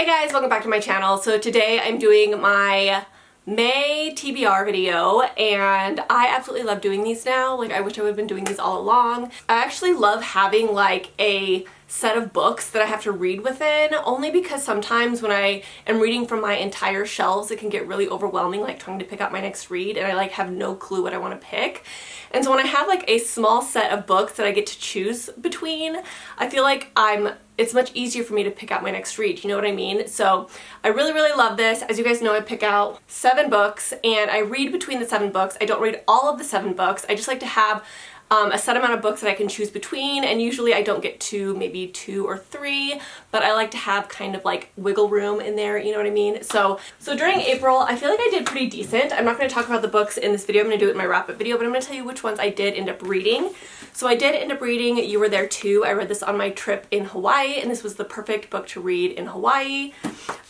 Hey guys, welcome back to my channel. So today I'm doing my May TBR video and I absolutely love doing these now. Like, I wish I would have been doing these all along. I actually love having like a set of books that I have to read within, only because sometimes when I am reading from my entire shelves it can get really overwhelming, like trying to pick out my next read, and I like have no clue what I want to pick. And so when I have like a small set of books that I get to choose between, I feel like it's much easier for me to pick out my next read, you know what I mean? So I really love this. As you guys know, I pick out 7 books and I read between the 7 books. I don't read all of the 7 books. I just like to have a set amount of books that I can choose between, and usually I don't get to maybe 2 or 3, but I like to have kind of like wiggle room in there, you know what I mean? So during April, I feel like I did pretty decent. I'm not going to talk about the books in this video, I'm going to do it in my wrap-up video, but I'm going to tell you which ones I did end up reading. So I did end up reading You Were There Too. I read this on my trip in Hawaii, and this was the perfect book to read in Hawaii.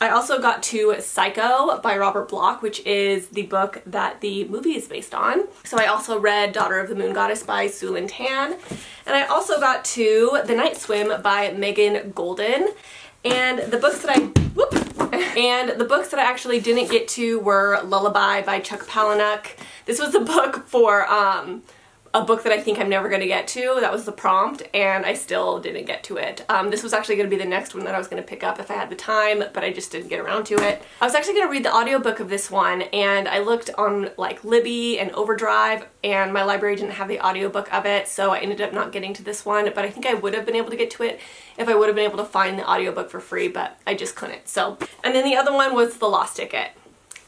I also got to Psycho by Robert Bloch, which is the book that the movie is based on. So I also read Daughter of the Moon Goddess by Sue Lin Tan. And I also got to The Night Swim by Megan Golden. And the books that I actually didn't get to were Lullaby by Chuck Palahniuk. This was a book for a book that I think I'm never going to get to. That was the prompt, and I still didn't get to it. This was actually going to be the next one that I was going to pick up if I had the time, but I just didn't get around to it. I was actually going to read the audiobook of this one, and I looked on like Libby and Overdrive, and my library didn't have the audiobook of it, so I ended up not getting to this one, but I think I would have been able to get to it if I would have been able to find the audiobook for free, but I just couldn't. So, and then the other one was The Lost Ticket.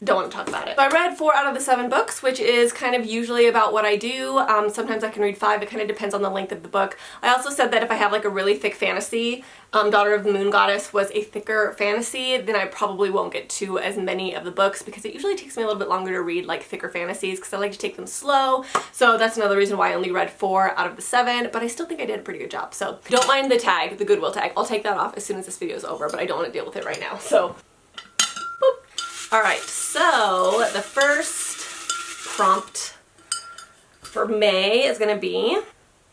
Don't want to talk about it. So I read 4 out of the 7 books, which is kind of usually about what I do. Sometimes I can read 5. It kind of depends on the length of the book. I also said that if I have like a really thick fantasy, Daughter of the Moon Goddess was a thicker fantasy, then I probably won't get to as many of the books because it usually takes me a little bit longer to read like thicker fantasies because I like to take them slow. So that's another reason why I only read 4 out of the 7, but I still think I did a pretty good job. So don't mind the tag, the Goodwill tag. I'll take that off as soon as this video is over, but I don't want to deal with it right now. So alright, so the first prompt for May is going to be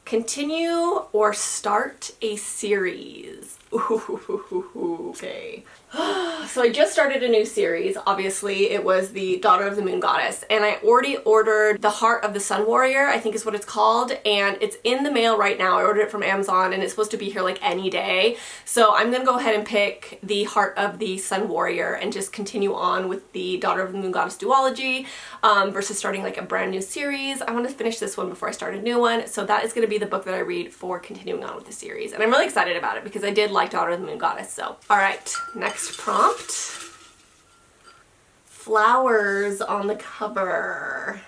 continue or start a series. Ooh, okay. So I just started a new series. Obviously it was the Daughter of the Moon Goddess, and I already ordered The Heart of the Sun Warrior, I think is what it's called, and it's in the mail right now. I ordered it from Amazon and it's supposed to be here like any day. So I'm gonna go ahead and pick The Heart of the Sun Warrior and just continue on with the Daughter of the Moon Goddess duology versus starting like a brand new series. I want to finish this one before I start a new one, so that is going to be the book that I read for continuing on with the series, and I'm really excited about it because I did like Daughter of the Moon Goddess. So alright, next prompt. Flowers on the cover.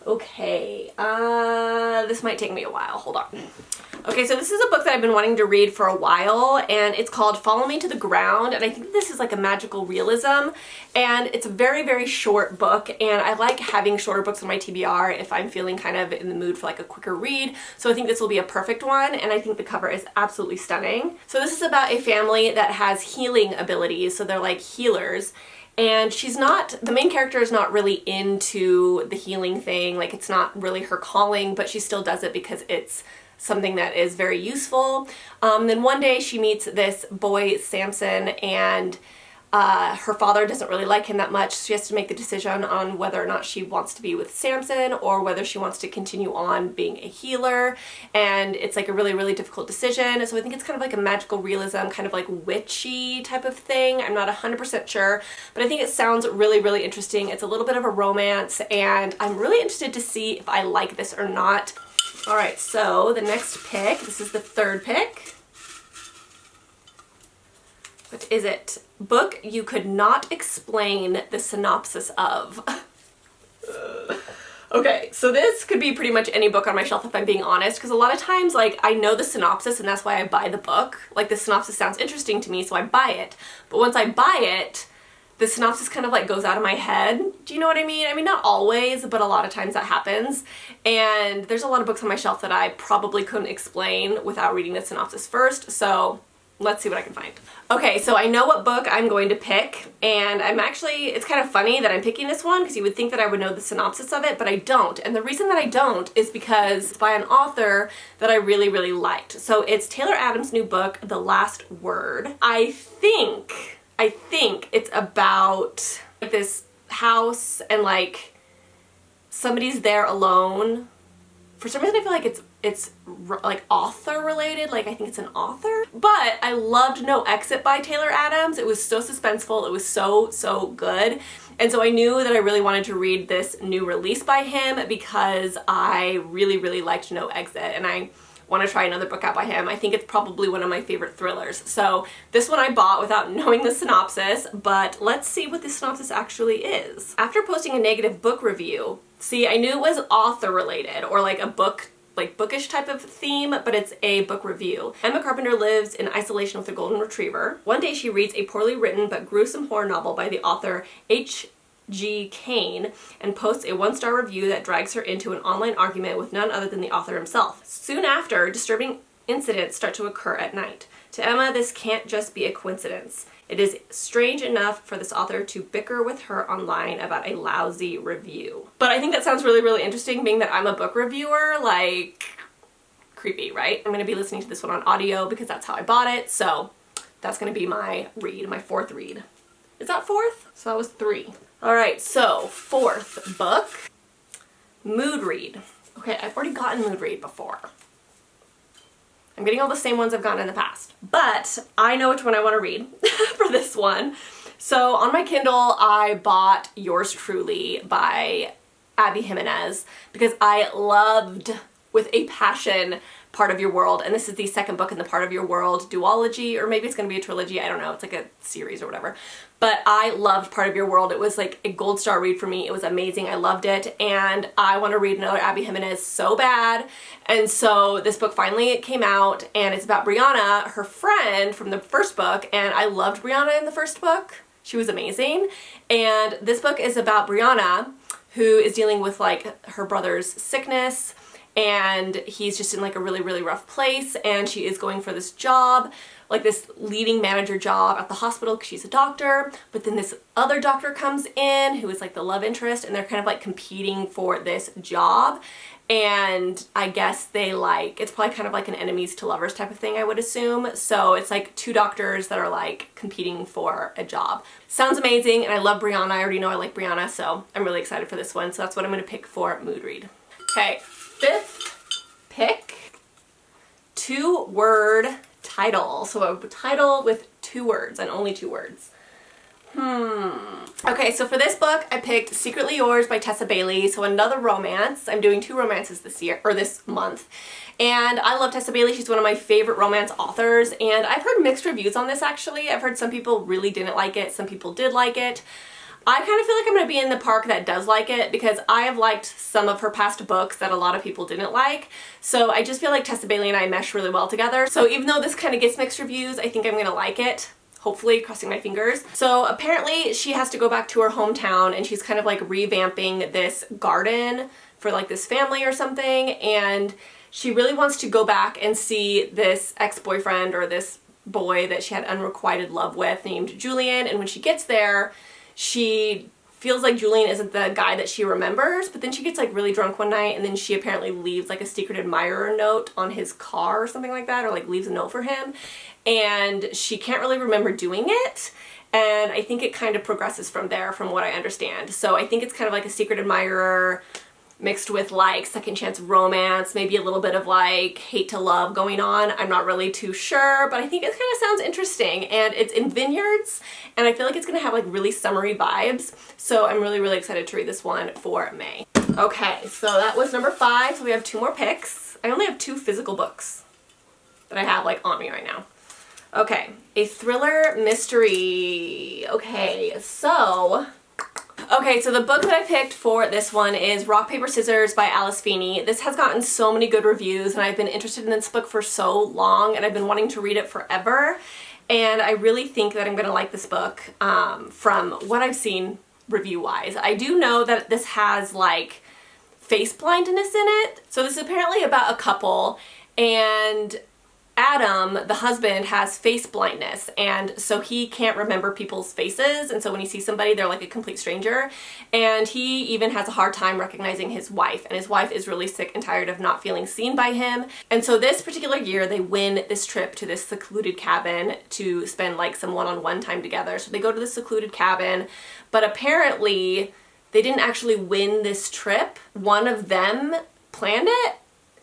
Okay, this might take me a while, hold on. Okay, so this is a book that I've been wanting to read for a while, and it's called Follow Me to the Ground, and I think this is like a magical realism, and it's a very short book, and I like having shorter books on my TBR if I'm feeling kind of in the mood for like a quicker read, so I think this will be a perfect one, and I think the cover is absolutely stunning. So this is about a family that has healing abilities, so they're like healers, and the main character is not really into the healing thing, like it's not really her calling, but she still does it because it's something that is very useful. Then one day she meets this boy, Samson, and her father doesn't really like him that much. So she has to make the decision on whether or not she wants to be with Samson or whether she wants to continue on being a healer, and it's like a really difficult decision. So I think it's kind of like a magical realism, kind of like witchy type of thing. I'm not 100% sure, but I think it sounds really interesting. It's a little bit of a romance, and I'm really interested to see if I like this or not. Alright, so the next pick, this is the 3rd pick. What is it? Book you could not explain the synopsis of. Okay, so this could be pretty much any book on my shelf if I'm being honest, because a lot of times like I know the synopsis and that's why I buy the book. Like the synopsis sounds interesting to me, so I buy it. But once I buy it, the synopsis kind of like goes out of my head. Do you know what I mean? I mean, not always, but a lot of times that happens. And there's a lot of books on my shelf that I probably couldn't explain without reading the synopsis first. So let's see what I can find. Okay, so I know what book I'm going to pick, and it's kind of funny that I'm picking this one because you would think that I would know the synopsis of it, but I don't. And the reason that I don't is because it's by an author that I really, really liked. So it's Taylor Adams' new book, The Last Word. I think it's about like this house and like somebody's there alone. For some reason I feel like it's like author related, like I think it's an author. But I loved No Exit by Taylor Adams. It was so suspenseful, it was so good. And so I knew that I really wanted to read this new release by him because I really liked No Exit, and I want to try another book out by him. I think it's probably one of my favorite thrillers. So this one I bought without knowing the synopsis, but let's see what the synopsis actually is. After posting a negative book review, see, I knew it was author related or like a book, like bookish type of theme, but it's a book review. Emma Carpenter lives in isolation with a golden retriever. One day she reads a poorly written but gruesome horror novel by the author H.G. Cain and posts a 1-star review that drags her into an online argument with none other than the author himself. Soon after, disturbing incidents start to occur at night. To Emma, this can't just be a coincidence. It is strange enough for this author to bicker with her online about a lousy review. But I think that sounds really interesting, being that I'm a book reviewer, like, creepy, right? I'm gonna be listening to this one on audio because that's how I bought it, so that's gonna be my read, my 4th read. Is that 4th? So that was 3. Alright, so 4th book, mood read. Okay, I've already gotten mood read before. I'm getting all the same ones I've gotten in the past, but I know which one I want to read for this one. So on my Kindle, I bought Yours Truly by Abby Jimenez because I loved, with a passion, Part of Your World, and this is the 2nd book in the Part of Your World duology, or maybe it's going to be a trilogy, I don't know, it's like a series or whatever. But I loved Part of Your World. It was like a gold star read for me. It was amazing. I loved it, and I want to read another Abby Jimenez so bad. And so this book finally came out, and it's about Brianna, her friend from the 1st book, and I loved Brianna in the 1st book. She was amazing. And this book is about Brianna, who is dealing with like her brother's sickness, and he's just in like a really rough place, and she is going for this job, like this leading manager job at the hospital because she's a doctor, but then this other doctor comes in who is like the love interest, and they're kind of like competing for this job. And I guess they like, it's probably kind of like an enemies to lovers type of thing, I would assume. So it's like 2 doctors that are like competing for a job. Sounds amazing, and I love Brianna. I already know I like Brianna, so I'm really excited for this one. So that's what I'm going to pick for mood read. Okay, 5th pick, 2-word title. So a title with 2 words and only 2 words. Okay, so for this book, I picked Secretly Yours by Tessa Bailey. So another romance. I'm doing 2 romances this year, or this month. And I love Tessa Bailey. She's one of my favorite romance authors. And I've heard mixed reviews on this, actually. I've heard some people really didn't like it. Some people did like it. I kind of feel like I'm going to be in the park that does like it because I have liked some of her past books that a lot of people didn't like. So I just feel like Tessa Bailey and I mesh really well together. So even though this kind of gets mixed reviews, I think I'm going to like it. Hopefully, crossing my fingers. So apparently she has to go back to her hometown, and she's kind of like revamping this garden for like this family or something, and she really wants to go back and see this ex-boyfriend or this boy that she had unrequited love with named Julian. And when she gets there, she feels like Julian isn't the guy that she remembers, but then she gets like really drunk one night, and then she apparently leaves like a secret admirer note on his car or something like that, or like leaves a note for him, and she can't really remember doing it. And I think it kind of progresses from there, from what I understand. So I think it's kind of like a secret admirer mixed with like second chance romance, maybe a little bit of like hate to love going on. I'm not really too sure, but I think it kind of sounds interesting, and it's in vineyards, and I feel like it's gonna have like really summery vibes. So I'm really excited to read this one for May. Okay, so that was number 5. So we have 2 more picks. I only have 2 physical books that I have like on me right now. Okay, a thriller mystery. Okay, so the book that I picked for this one is Rock, Paper, Scissors by Alice Feeney. This has gotten so many good reviews, and I've been interested in this book for so long, and I've been wanting to read it forever. And I really think that I'm going to like this book from what I've seen review-wise. I do know that this has like face blindness in it. So this is apparently about a couple, and Adam, the husband, has face blindness, and so he can't remember people's faces, and so when he sees somebody, they're like a complete stranger. And he even has a hard time recognizing his wife, and his wife is really sick and tired of not feeling seen by him. And so this particular year, they win this trip to this secluded cabin to spend like some one-on-one time together. So they go to the secluded cabin, but apparently they didn't actually win this trip. One of them planned it,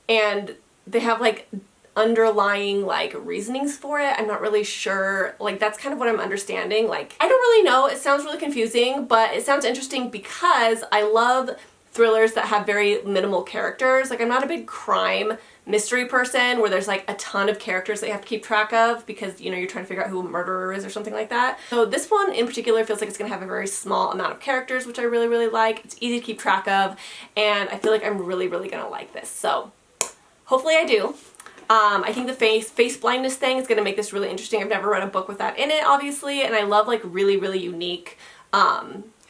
and they have like underlying like reasonings for it. I'm not really sure. Like, that's kind of what I'm understanding. Like, I don't really know. It sounds really confusing, but it sounds interesting because I love thrillers that have very minimal characters. Like, I'm not a big crime mystery person where there's like a ton of characters that you have to keep track of because, you know, you're trying to figure out who a murderer is or something like that. So this one in particular feels like it's gonna have a very small amount of characters, which I really, really like. It's easy to keep track of, and I feel like I'm really, really gonna like this. So hopefully I do. I think the face blindness thing is going to make this really interesting. I've never read a book with that in it, obviously, and I love like really, really unique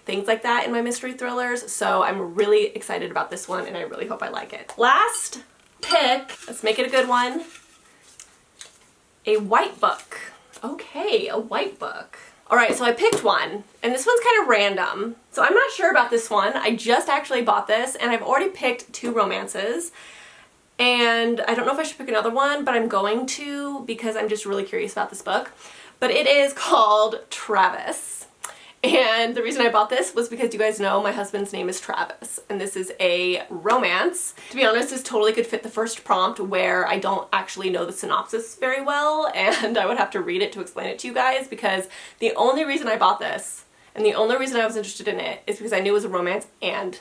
things like that in my mystery thrillers, so I'm really excited about this one, and I really hope I like it. Last pick, let's make it a good one, a white book. Okay, a white book. Alright, so I picked one, and this one's kind of random, so I'm not sure about this one. I just actually bought this, and I've already picked 2 romances. And I don't know if I should pick another one, but I'm going to because I'm just really curious about this book. But it is called Travis. And the reason I bought this was because you guys know my husband's name is Travis. And this is a romance. To be honest, this totally could fit the first prompt where I don't actually know the synopsis very well. And I would have to read it to explain it to you guys, because the only reason I bought this and the only reason I was interested in it is because I knew it was a romance and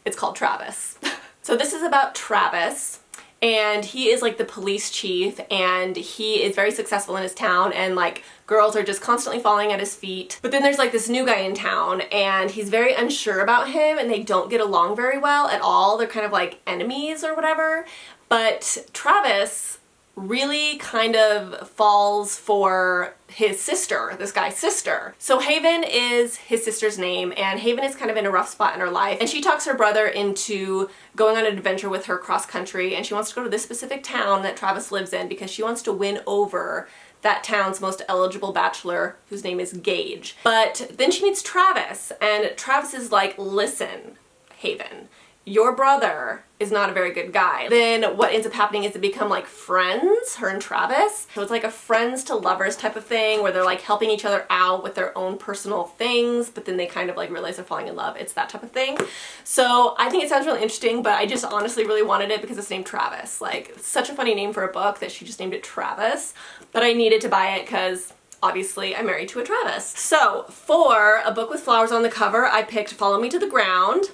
it's called Travis. So this is about Travis. And he is like the police chief, and he is very successful in his town, and like girls are just constantly falling at his feet. But then there's like this new guy in town, and he's very unsure about him, and they don't get along very well at all. They're kind of like enemies or whatever. But Travis really kind of falls for his sister, this guy's sister. So Haven is his sister's name, and Haven is kind of in a rough spot in her life, and she talks her brother into going on an adventure with her cross country, and she wants to go to this specific town that Travis lives in because she wants to win over that town's most eligible bachelor, whose name is Gage. But then she meets Travis, and Travis is like, listen, Haven, your brother is not a very good guy. Then what ends up happening is they become like friends, her and Travis. So it's like a friends to lovers type of thing where they're like helping each other out with their own personal things, but then they kind of like realize they're falling in love. It's that type of thing. So I think it sounds really interesting, but I just honestly really wanted it because it's named Travis. Like, it's such a funny name for a book that she just named it Travis, but I needed to buy it because obviously I'm married to a Travis. So for a book with flowers on the cover, I picked Follow Me to the Ground.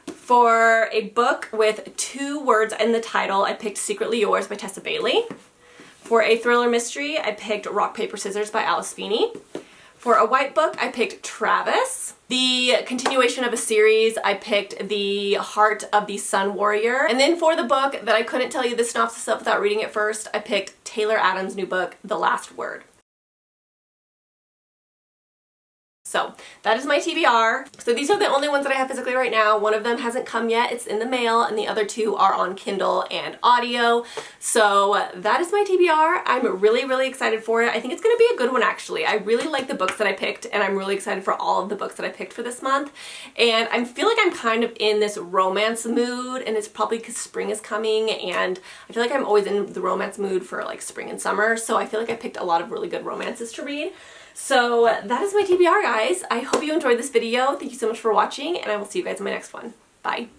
For a book with 2 words in the title, I picked Secretly Yours by Tessa Bailey. For a thriller mystery, I picked Rock, Paper, Scissors by Alice Feeney. For a white book, I picked Travis. The continuation of a series, I picked The Heart of the Sun Warrior. And then for the book that I couldn't tell you the synopsis of without reading it first, I picked Taylor Adams' new book, The Last Word. So that is my TBR. So these are the only ones that I have physically right now. One of them hasn't come yet, it's in the mail, and the other 2 are on Kindle and audio. So that is my TBR. I'm really, really excited for it. I think it's gonna be a good one, actually. I really like the books that I picked, and I'm really excited for all of the books that I picked for this month. And I feel like I'm kind of in this romance mood, and it's probably because spring is coming, and I feel like I'm always in the romance mood for like spring and summer. So I feel like I picked a lot of really good romances to read. So that is my TBR, guys. I hope you enjoyed this video. Thank you so much for watching, and I will see you guys in my next one. Bye.